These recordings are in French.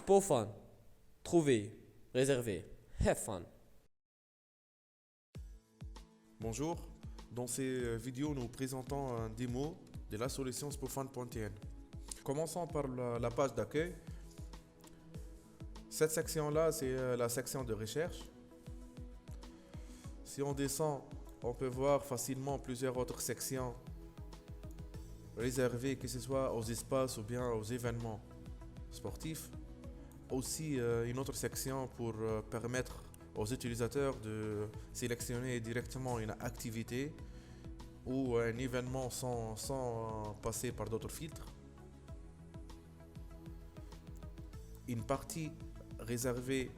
Spofun. Trouver, réserver. Have fun. Bonjour, dans ces vidéos nous présentons un démo de la solution Spofun.tn. Commençons par la page d'accueil. Cette section-là, c'est la section de recherche. Si on descend, on peut voir facilement plusieurs autres sections réservées, que ce soit aux espaces ou bien aux événements sportifs. Aussi une autre section pour permettre aux utilisateurs de sélectionner directement une activité ou un événement sans passer par d'autres filtres. Une partie réservée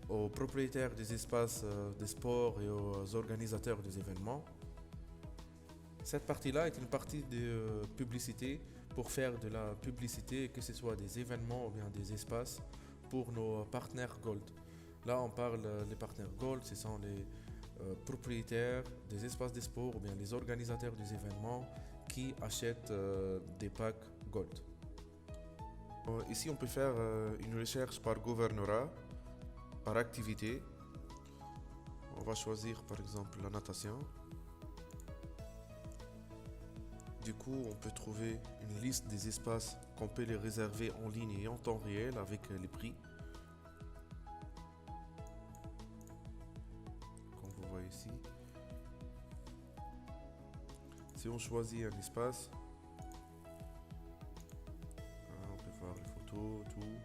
aux propriétaires des espaces de sport et aux organisateurs des événements. Cette partie-là est une partie de publicité pour faire de la publicité, que ce soit des événements ou bien des espaces pour nos partenaires Gold. Là, on parle des partenaires Gold, ce sont les propriétaires des espaces de sport ou bien les organisateurs des événements qui achètent des packs Gold. Ici, on peut faire une recherche par gouvernorat, par activité. On va choisir par exemple la natation. Du coup, on peut trouver une liste des espaces qu'on peut les réserver en ligne et en temps réel avec les prix. Comme vous voyez ici. Si on choisit un espace, on peut voir les photos, tout.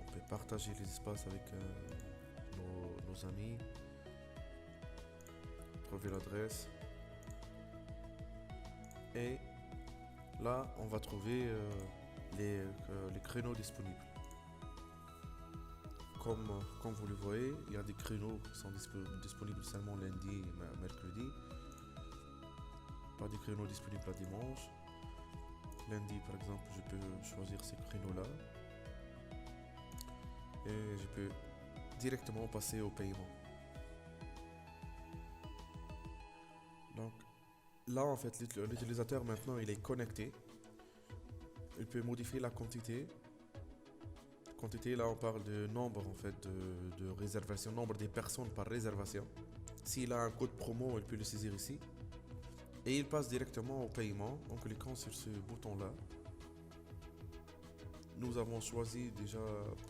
On peut partager les espaces avec nos amis. Trouver l'adresse. Et là, on va trouver les créneaux disponibles. Comme vous le voyez, il y a des créneaux qui sont disponibles seulement lundi et mercredi. Pas des créneaux disponibles à dimanche. Lundi, par exemple, je peux choisir ces créneaux-là. Et je peux directement passer au paiement. Donc, là, en fait, l'utilisateur maintenant, il est connecté. Il peut modifier la quantité. Quantité, là, on parle de nombre, en fait, de réservation, nombre des personnes par réservation. S'il a un code promo, il peut le saisir ici. Et il passe directement au paiement en cliquant sur ce bouton-là. Nous avons choisi déjà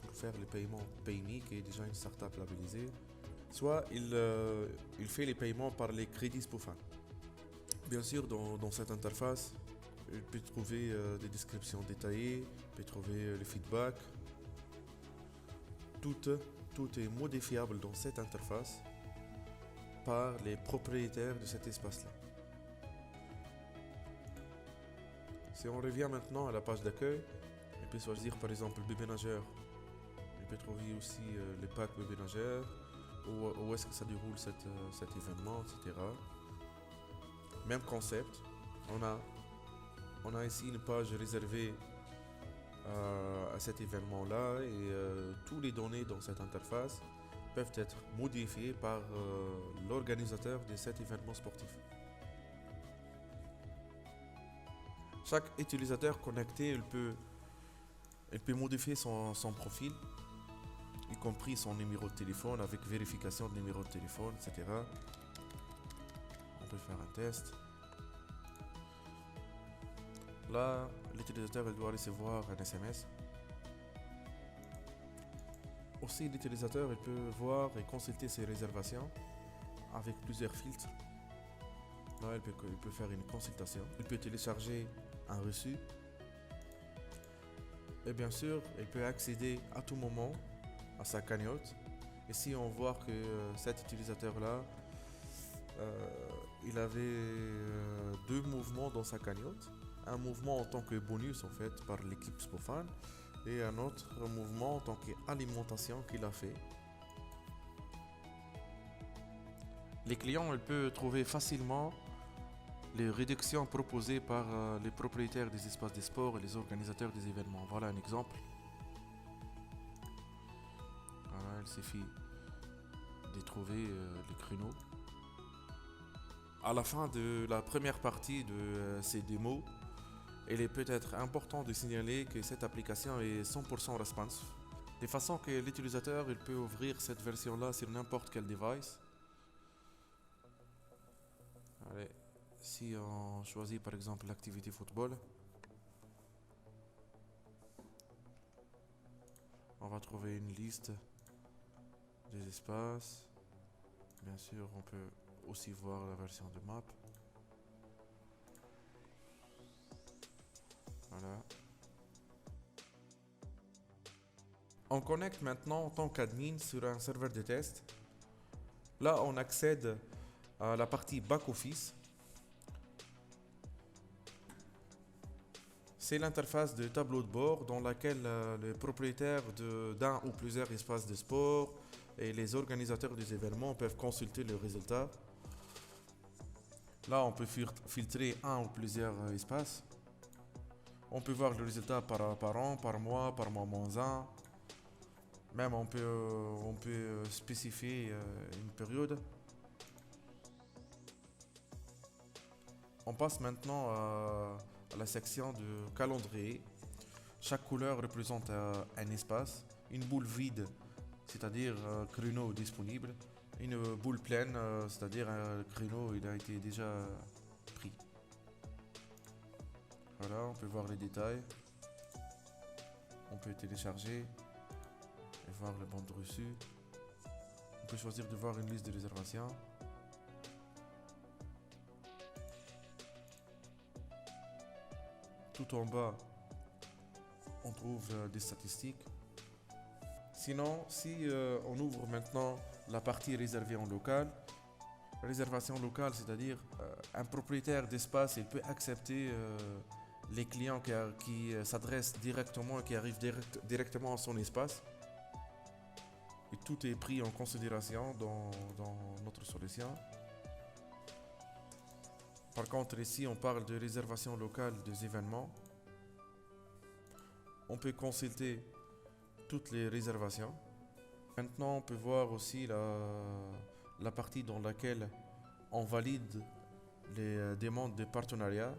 pour faire le paiement PayMe, qui est déjà une startup labellisée. Soit il fait les paiements par les crédits Spofun. Bien sûr, dans cette interface, il peut trouver des descriptions détaillées, il peut trouver le feedback. Tout est modifiable dans cette interface par les propriétaires de cet espace-là. Si on revient maintenant à la page d'accueil, il peut choisir par exemple le bébé nageur. Il peut trouver aussi les packs bébé nageur, où est-ce que ça déroule cet événement, etc. Même concept, on a ici une page réservée à cet événement-là et toutes les données dans cette interface peuvent être modifiées par l'organisateur de cet événement sportif. Chaque utilisateur connecté, il peut modifier son profil, y compris son numéro de téléphone avec vérification de numéro de téléphone, etc. On peut faire un test. Là, l'utilisateur doit recevoir un SMS. Aussi, l'utilisateur il peut voir et consulter ses réservations avec plusieurs filtres. Là, il peut faire une consultation. Il peut télécharger un reçu. Et bien sûr, il peut accéder à tout moment à sa cagnotte. Et si on voit que cet utilisateur-là, il avait deux mouvements dans sa cagnotte. Un mouvement en tant que bonus en fait par l'équipe Spofun et un autre mouvement en tant qu'alimentation qu'il a fait. Les clients ils peuvent trouver facilement les réductions proposées par les propriétaires des espaces de sport et les organisateurs des événements. Voilà un exemple. Voilà, il suffit de trouver les créneaux. À la fin de la première partie de ces démos, Il est peut-être important de signaler que cette application est 100% responsive, de façon que l'utilisateur il peut ouvrir cette version-là sur n'importe quel device. Allez, si on choisit par exemple l'activité football, on va trouver une liste des espaces. Bien sûr, on peut aussi voir la version de map. Voilà. On connecte maintenant en tant qu'admin sur un serveur de test. Là, on accède à la partie back-office. C'est l'interface de tableau de bord dans laquelle les propriétaires d'un ou plusieurs espaces de sport et les organisateurs des événements peuvent consulter les résultats. Là, on peut filtrer un ou plusieurs espaces. On peut voir le résultat par an, par mois moins 1. Même on peut spécifier une période. On passe maintenant à la section de calendrier. Chaque couleur représente un espace. Une boule vide, c'est-à-dire un créneau disponible. Une boule pleine, c'est-à-dire un créneau il a été déjà pris. Voilà, on peut voir les détails. On peut télécharger et voir le bande reçu. On peut choisir de voir une liste de réservations. Tout en bas, on trouve des statistiques. Sinon, si on ouvre maintenant la partie réservée en local, réservation locale, c'est-à-dire un propriétaire d'espace, il peut accepter les clients qui s'adressent directement et qui arrivent directement à son espace. Et tout est pris en considération dans notre solution. Par contre, ici, on parle de réservation locale des événements. On peut consulter toutes les réservations. Maintenant, on peut voir aussi la partie dans laquelle on valide les demandes de partenariat.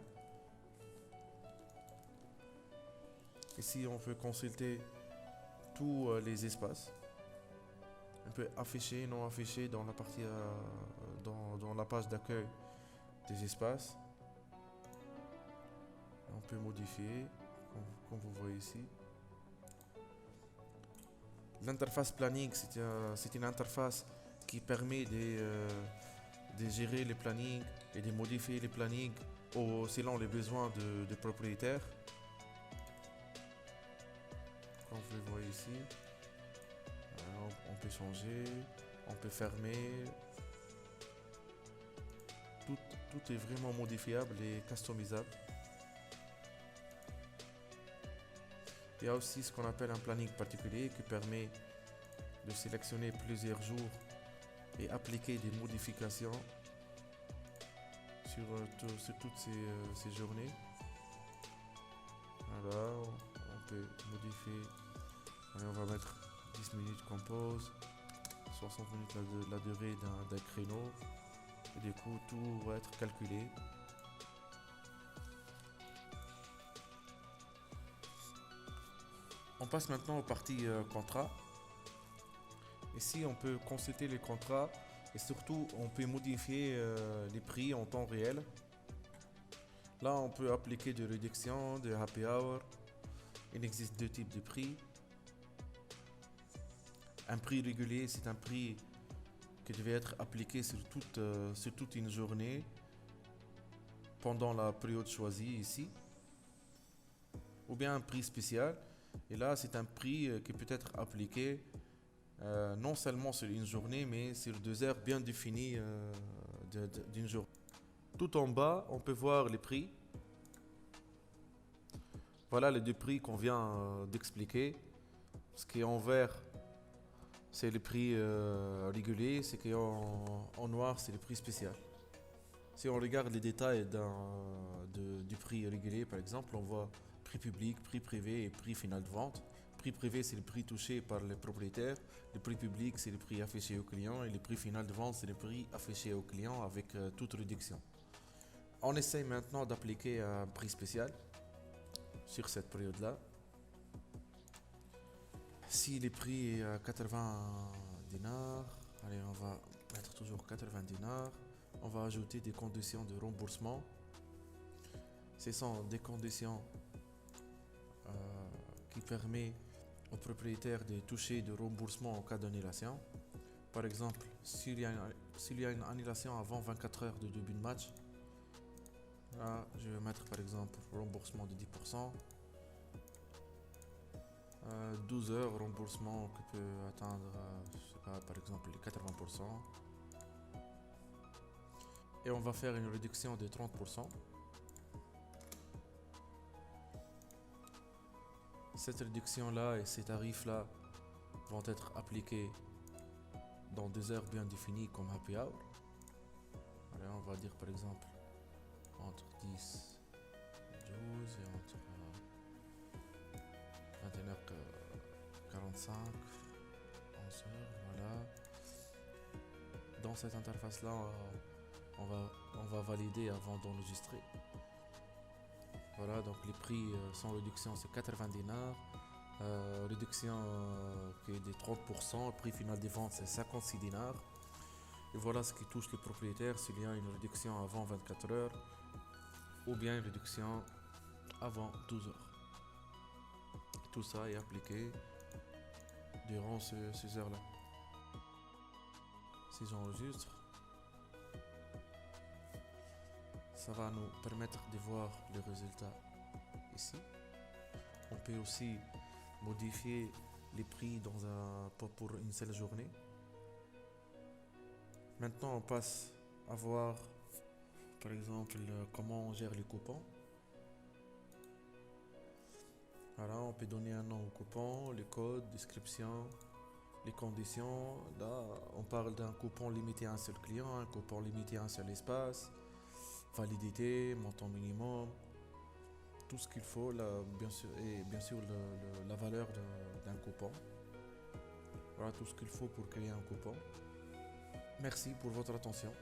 Ici, on peut consulter tous les espaces. On peut afficher, non afficher dans la partie, dans la page d'accueil des espaces. On peut modifier, comme vous voyez ici. L'interface planning, c'est une interface qui permet de gérer les plannings et de modifier les plannings selon les besoins de propriétaires. Comme vous le voyez ici, on peut changer, on peut fermer. Tout est vraiment modifiable et customisable. Il y a aussi ce qu'on appelle un planning particulier qui permet de sélectionner plusieurs jours et appliquer des modifications sur toutes ces journées. Alors, on peut modifier. Allez, on va mettre 10 minutes qu'on pose, 60 minutes la durée d'un créneau. Et du coup, tout va être calculé. On passe maintenant aux parties contrat. Ici, on peut consulter les contrats et surtout, on peut modifier les prix en temps réel. Là, on peut appliquer des réductions, des happy hour. Il existe deux types de prix. Un prix régulier, c'est un prix qui devait être appliqué sur toute une journée pendant la période choisie ici. Ou bien un prix spécial. Et là, c'est un prix qui peut être appliqué non seulement sur une journée, mais sur 2 heures bien définies d'une journée. Tout en bas, on peut voir les prix. Voilà les deux prix qu'on vient d'expliquer. Ce qui est en vert, c'est le prix régulier. Ce qui est en noir, c'est le prix spécial. Si on regarde les détails du prix régulier, par exemple, on voit prix public, prix privé et prix final de vente. Le prix privé, c'est le prix touché par les propriétaires. Le prix public, c'est le prix affiché au client. Et le prix final de vente, c'est le prix affiché au client avec toute réduction. On essaye maintenant d'appliquer un prix spécial. sur cette période-là. Si les prix est à 80 dinars, allez, on va mettre toujours 80 dinars. On va ajouter des conditions de remboursement. Ce sont des conditions qui permettent aux propriétaires de toucher de remboursement en cas d'annulation. Par exemple, s'il y a une annulation avant 24 heures de début de match, là, je vais mettre par exemple remboursement de 10%. 12 heures, remboursement qui peut atteindre, je sais pas, par exemple les 80%. Et on va faire une réduction de 30%. Cette réduction-là et ces tarifs-là vont être appliqués dans des heures bien définies comme happy hour. Allez, on va dire par exemple entre 10 et 12 et entre 21h45, 11h, voilà. Dans cette interface-là, on va valider avant d'enregistrer. Voilà, donc les prix sans réduction c'est 80 dinars. Réduction qui est de 30%, le prix final des ventes c'est 56 dinars. Et voilà ce qui touche le propriétaire s'il y a une réduction avant 24 heures ou bien une réduction avant 12 heures. Tout ça est appliqué durant ces heures-là. Si j'enregistre, ça va nous permettre de voir les résultats ici. On peut aussi modifier les prix pour une seule journée. Maintenant, on passe à voir, par exemple, comment on gère les coupons. Voilà, on peut donner un nom au coupon, les codes, description, les conditions. Là, on parle d'un coupon limité à un seul client, un coupon limité à un seul espace, validité, montant minimum, tout ce qu'il faut, là, bien sûr, et bien sûr la valeur d'un coupon. Voilà tout ce qu'il faut pour créer un coupon. Merci pour votre attention.